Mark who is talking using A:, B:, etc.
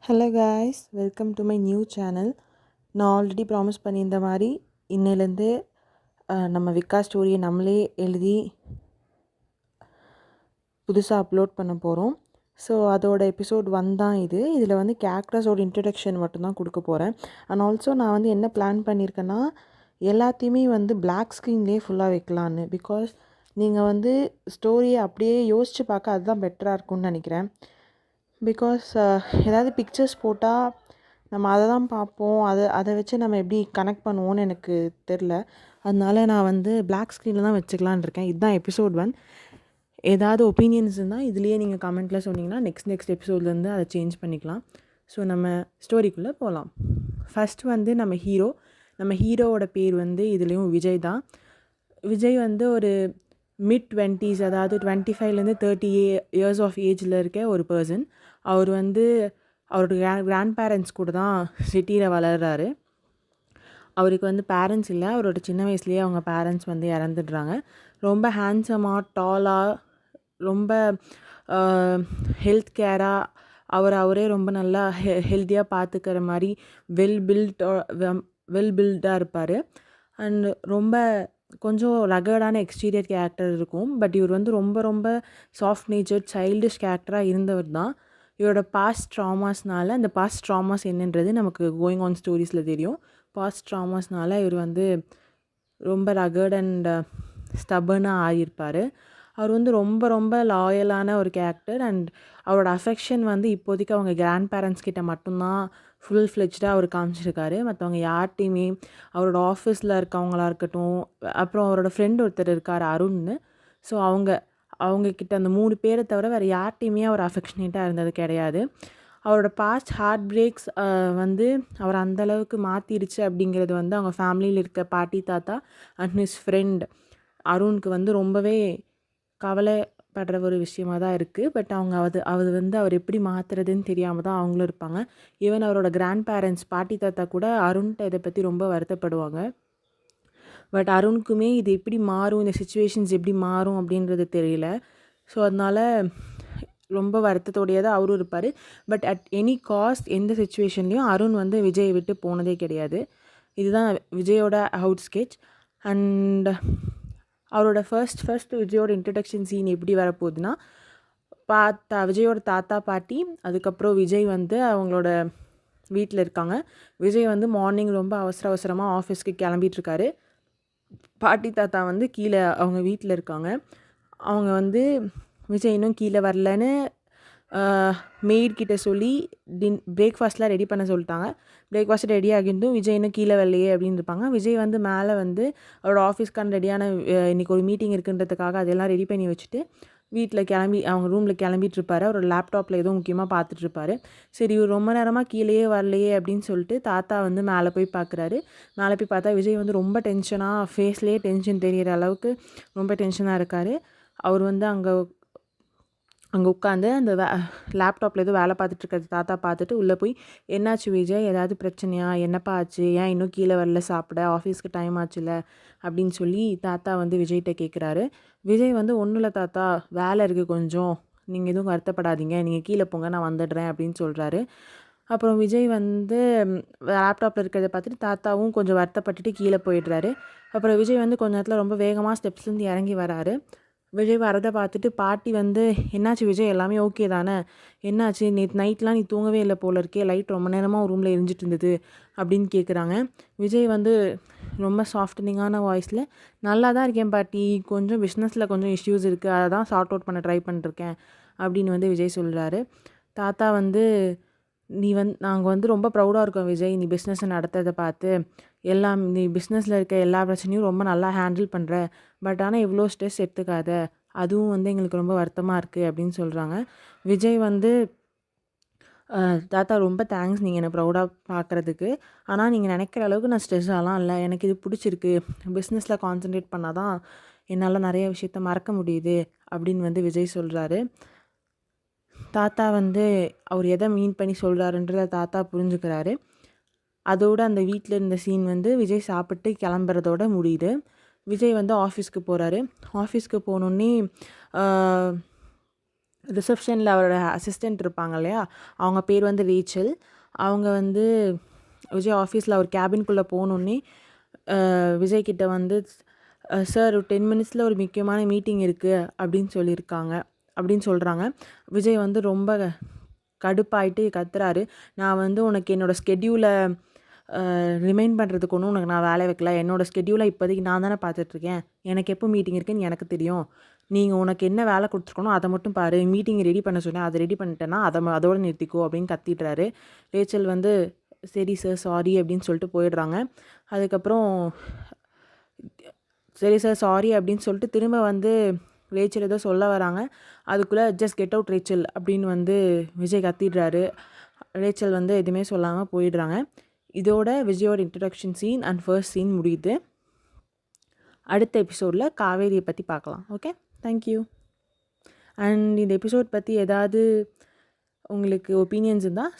A: Hello guys, welcome to my new channel. நான் already promise பண்ணியிருந்த மாதிரி இன்னிலேருந்து நம்ம விக்கா ஸ்டோரியை நம்மளே எழுதி புதுசாக அப்லோட் பண்ண போகிறோம். ஸோ அதோட எபிசோட் 1 தான் இது. இதில் வந்து கேரக்டர்ஸோட இன்ட்ரடக்ஷன் மட்டும்தான் கொடுக்க போகிறேன். அண்ட் ஆல்சோ நான் வந்து என்ன பிளான் பண்ணியிருக்கேன்னா, எல்லாத்தையுமே வந்து பிளாக் ஸ்க்ரீன்லேயே ஃபுல்லாக வைக்கலான்னு. பிகாஸ் நீங்கள் வந்து ஸ்டோரியை அப்படியே யோசித்து பார்க்க அதுதான் பெட்டராக இருக்கும்னு நினைக்கிறேன். பிகாஸ் ஏதாவது பிக்சர்ஸ் போட்டால் நம்ம அதை தான் பார்ப்போம். அதை வச்சு நம்ம எப்படி கனெக்ட் பண்ணுவோன்னு எனக்கு தெரில. அதனால நான் வந்து பிளாக் ஸ்க்ரீனில் தான் வச்சுக்கலான் இருக்கேன். இதுதான் எபிசோட் 1. ஏதாவது ஒப்பீனியன்ஸ் இருந்தால் இதுலேயே நீங்கள் கமெண்ட்டில் சொன்னீங்கன்னா நெக்ஸ்ட் எபிசோட்லேருந்து அதை சேஞ்ச் பண்ணிக்கலாம். ஸோ நம்ம ஸ்டோரிக்குள்ளே போகலாம். ஃபஸ்ட்டு வந்து நம்ம ஹீரோவோட பேர் வந்து இதுலேயும் விஜய் தான். விஜய் வந்து ஒரு மிட்-20s, அதாவது 25லேருந்து 30 இயர்ஸ் ஆஃப் ஏஜில் இருக்க ஒரு பர்சன். அவர் வந்து அவரோட கிராண்ட் பேரண்ட்ஸ் கூட தான் சிட்டியில் வளர்கிறாரு. அவருக்கு வந்து பேரண்ட்ஸ் இல்லை. அவரோட சின்ன வயசுலேயே அவங்க பேரண்ட்ஸ் வந்து இறந்துடுறாங்க. ரொம்ப ஹேண்ட்ஸமாக, டாலாக, ரொம்ப ஹெல்த் கேராக அவரே ரொம்ப நல்லா ஹெல்த்தியாக பார்த்துக்கிற மாதிரி வெல் பில்டாக இருப்பார். அண்ட் ரொம்ப கொஞ்சம் ரகர்டான எக்ஸ்டீரியர் கேரக்டர் இருக்கும். பட் இவர் வந்து ரொம்ப ரொம்ப சாஃப்ட் நேச்சர், சைல்டிஷ் கேரக்டராக இருந்தவர் தான். இவரோட பாஸ்ட் ட்ராமாஸ்னால, அந்த பாஸ்ட் ட்ராமாஸ் என்னன்றது நமக்கு கோயிங் ஆன் ஸ்டோரிஸில் தெரியும். பாஸ்ட் ட்ராமாஸ்னால இவர் வந்து ரொம்ப ரகர்ட் அண்ட் ஸ்டபர்னாக ஆகியிருப்பார். அவர் வந்து ரொம்ப ரொம்ப லாயலான ஒரு கேரக்டர். அண்ட் அவரோட அஃபெக்ஷன் வந்து இப்போதைக்கு அவங்க கிராண்ட் பேரண்ட்ஸ் கிட்ட மட்டும்தான் ஃபுல் ஃப்ளெஜ்டாக அவர் காமிச்சிருக்காரு. மற்றவங்க யார்கிட்டையுமே, அவரோட ஆஃபீஸில் இருக்கவங்களா இருக்கட்டும், அப்புறம் அவரோட ஃப்ரெண்ட் ஒருத்தர் இருக்கார் அருண்னு. ஸோ அவங்கக்கிட்ட அந்த 3 பேரை தவிர வேறு யார்கிட்டையுமே அவர் அஃபெக்ஷனேட்டாக இருந்தது கிடையாது. அவரோட பாஸ்ட் ஹார்ட் பிரேக்ஸ் வந்து அவர் அந்தளவுக்கு மாற்றிடுச்சு அப்படிங்கிறது வந்து அவங்க ஃபேமிலியில் இருக்க பாட்டி, தாத்தா அண்ட் ஹிஸ் ஃப்ரெண்ட் அருணுக்கு வந்து ரொம்பவே கவலைப்படுற ஒரு விஷயமாக தான் இருக்குது. பட் அவர் எப்படி மாற்றுறதுன்னு தெரியாமல் தான் அவங்களும் இருப்பாங்க. ஈவன் அவரோட கிராண்ட் பேரண்ட்ஸ் பாட்டி, தாத்தா கூட அருண்கிட்ட இதை பற்றி ரொம்ப வருத்தப்படுவாங்க. பட் அருணுக்குமே இது எப்படி மாறும், இந்த சுச்சுவேஷன்ஸ் எப்படி மாறும் அப்படின்றது தெரியல. ஸோ அதனால் ரொம்ப வருத்தத்தோடையே தான் அவரும் இருப்பார். பட் அட் எனி காஸ்ட், எந்த சுச்சுவேஷன்லேயும் அருண் வந்து விஜயை விட்டு போனதே கிடையாது. இதுதான் விஜயோட அவுட் ஸ்கெட்ச். அண்ட் அவரோட ஃபர்ஸ்ட் விஜயோட இன்ட்ரடக்ஷன் சீன் எப்படி வரப்போகுதுன்னா, விஜயோட தாத்தா, பாட்டி, அதுக்கப்புறம் விஜய் வந்து அவங்களோட வீட்டில் இருக்காங்க. விஜய் வந்து மார்னிங் ரொம்ப அவசரமாக ஆஃபீஸ்க்கு கிளம்பிட்டுருக்காரு. பாட்டி, தாத்தா வந்து கீழே அவங்க வீட்டில் இருக்காங்க. அவங்க வந்து விஜய் இன்னும் கீழே வரலன்னு மெய்ட்கிட்ட சொல்லி பிரேக்ஃபாஸ்ட்லாம் ரெடி பண்ண சொல்லிட்டாங்க. பிரேக்ஃபாஸ்ட் ரெடி ஆகிருந்தும் விஜய் இன்னும் கீழே வரலையே அப்படின்னு இருப்பாங்க. விஜய் வந்து மேலே வந்து அவரோட ஆஃபீஸ்க்கான ரெடியான இன்றைக்கி ஒரு மீட்டிங் இருக்குன்றதுக்காக அதெல்லாம் ரெடி பண்ணி வச்சுட்டு வீட்டில் அவங்க ரூமில் கிளம்பிட்டுருப்பாரு. அவரோட லேப்டாப்பில் எதுவும் முக்கியமாக பார்த்துட்ருப்பாரு. சரி, இவர் ரொம்ப நேரமாக கீழேயே வரலையே அப்படின்னு சொல்லிட்டு தாத்தா வந்து மேலே போய் பார்க்குறாரு. மேலே போய் பார்த்தா விஜய் வந்து ரொம்ப டென்ஷனாக, ஃபேஸ்லேயே டென்ஷன் தெரிகிற அளவுக்கு ரொம்ப டென்ஷனாக இருக்கார். அவர் வந்து அங்கே உட்காந்து அந்த லேப்டாப்பில் ஏதோ வேலை பார்த்துட்ருக்கிறது தாத்தா பார்த்துட்டு உள்ளே போய், என்னாச்சு விஜய், ஏதாவது பிரச்சனையா, என்னப்பா ஆச்சு, ஏன் இன்னும் கீழே வரல சாப்பிட, ஆஃபீஸ்க்கு டைம் ஆச்சுல அப்படின்னு சொல்லி தாத்தா வந்து விஜய்கிட்ட கேட்குறாரு. விஜய் வந்து, ஒன்றும் இல்லை தாத்தா, வேலை இருக்குது கொஞ்சம், நீங்கள் எதுவும் வருத்தப்படாதீங்க, நீங்கள் கீழே போங்க, நான் வந்துடுறேன் அப்படின்னு சொல்கிறாரு. அப்புறம் விஜய் வந்து லேப்டாப்பில் இருக்கிறத பார்த்துட்டு தாத்தாவும் கொஞ்சம் வருத்தப்பட்டுட்டு கீழே போயிடுறாரு. அப்புறம் விஜய் வந்து கொஞ்ச நேரத்தில் ரொம்ப வேகமாக ஸ்டெப்ஸ்லேருந்து இறங்கி வராரு. விஜய் வரதை பார்த்துட்டு பாட்டி வந்து, என்னாச்சு விஜய், எல்லாமே ஓகே தானே, என்னாச்சு, நேற்று நைட்லாம் நீ தூங்கவே இல்லை போல இருக்கே, லைட் ரொம்ப நேரமாக ரூமில் எரிஞ்சிட்டு இருந்தது அப்படின்னு கேட்குறாங்க. விஜய் வந்து ரொம்ப சாஃப்டனிங்கான வாய்ஸில், நல்லா தான் இருக்கேன் பாட்டி, கொஞ்சம் பிஸ்னஸில் கொஞ்சம் இஷ்யூஸ் இருக்குது, அதை தான் சார்ட் அவுட் பண்ண ட்ரை பண்ணிருக்கேன் அப்படின்னு வந்து விஜய் சொல்கிறாரு. தாத்தா வந்து, நாங்கள் வந்து ரொம்ப ப்ரௌடாக இருக்கோம் விஜய், நீ பிஸ்னஸை நடத்துறதை பார்த்து, நீ பிஸ்னஸில் இருக்க எல்லா பிரச்சனையும் ரொம்ப நல்லா ஹேண்டில் பண்ணுற, பட் ஆனால் இவ்வளோ ஸ்ட்ரெஸ் எடுத்துக்காத, அதுவும் வந்து எங்களுக்கு ரொம்ப வருத்தமாக இருக்குது அப்படின்னு சொல்கிறாங்க. விஜய் வந்து, தாத்தா ரொம்ப தேங்க்ஸ் நீங்கள் என்னை ப்ரௌடாக பார்க்குறதுக்கு, ஆனால் நீங்கள் நினைக்கிற அளவுக்கு நான் ஸ்ட்ரெஸ் ஆகலாம் இல்லை, எனக்கு இது பிடிச்சிருக்கு, பிஸ்னஸில் கான்சன்ட்ரேட் பண்ணால் தான் என்னால் நிறைய விஷயத்த மறக்க முடியுது அப்படின்னு வந்து விஜய் சொல்கிறாரு. தாத்தா வந்து அவர் எதை மீன் பண்ணி சொல்கிறாருன்றத தாத்தா புரிஞ்சுக்கிறாரு. அதோடு அந்த வீட்டில் இருந்த சீன் வந்து விஜய் சாப்பிட்டு கிளம்புறதோட முடியுது. விஜய் வந்து ஆஃபீஸ்க்கு போகிறாரு. ஆஃபீஸ்க்கு போனோடனே ரிசப்ஷனில் அவரோட அசிஸ்டண்ட் இருப்பாங்க இல்லையா, அவங்க பேர் வந்து ரேச்சல். அவங்க வந்து விஜய் ஆஃபீஸில் அவர் கேபின்குள்ளே போகணுன்னே விஜய் கிட்ட வந்து சார் ஒரு 10 மினிட்ஸில் ஒரு முக்கியமான மீட்டிங் இருக்குது அப்படின்னு சொல்கிறாங்க. விஜய் வந்து ரொம்ப கடுப்பாயிட்டு கத்துறாரு, நான் வந்து உனக்கு என்னோடய ஸ்கெட்யூலை ரிமைண்ட் பண்ணுறதுக்கு ஒன்றும் உனக்கு நான் வேலை வைக்கல, என்னோடய ஸ்கெட்யூலை இப்போதைக்கு நான் தானே பார்த்துட்ருக்கேன், எனக்கு எப்போ மீட்டிங் இருக்குன்னு எனக்கு தெரியும், நீங்கள் உனக்கு என்ன வேலை கொடுத்துருக்கணும் அதை மட்டும் பாரு, மீட்டிங் ரெடி பண்ண சொன்னேன் அதை ரெடி பண்ணிட்டேன்னா அதோடு நிறுத்திக்கோ அப்படின்னு கத்திட்டுறாரு. ரேச்சல் வந்து சரி சார் சாரி அப்படின்னு சொல்லிட்டு போயிடுறாங்க. அதுக்கப்புறம் சரி சார் சாரி அப்படின்னு சொல்லிட்டு திரும்ப வந்து ரேச்சல் ஏதோ சொல்ல வராங்க. அதுக்குள்ளே ஜஸ்ட் கெட் அவுட் ரேச்சல் அப்படின்னு வந்து விஜய் கத்திடுறாரு. ரேச்சல் வந்து எதுவுமே சொல்லாமல் போயிடுறாங்க. இதோட விஜயோட introduction scene and first scene முடியுது. அடுத்த எபிசோடில் காவேரியை பற்றி பார்க்கலாம். Okay, thank you. அண்ட் இந்த எபிசோட் பற்றி ஏதாவது உங்களுக்கு ஒப்பீனியன்ஸ் இருந்தால்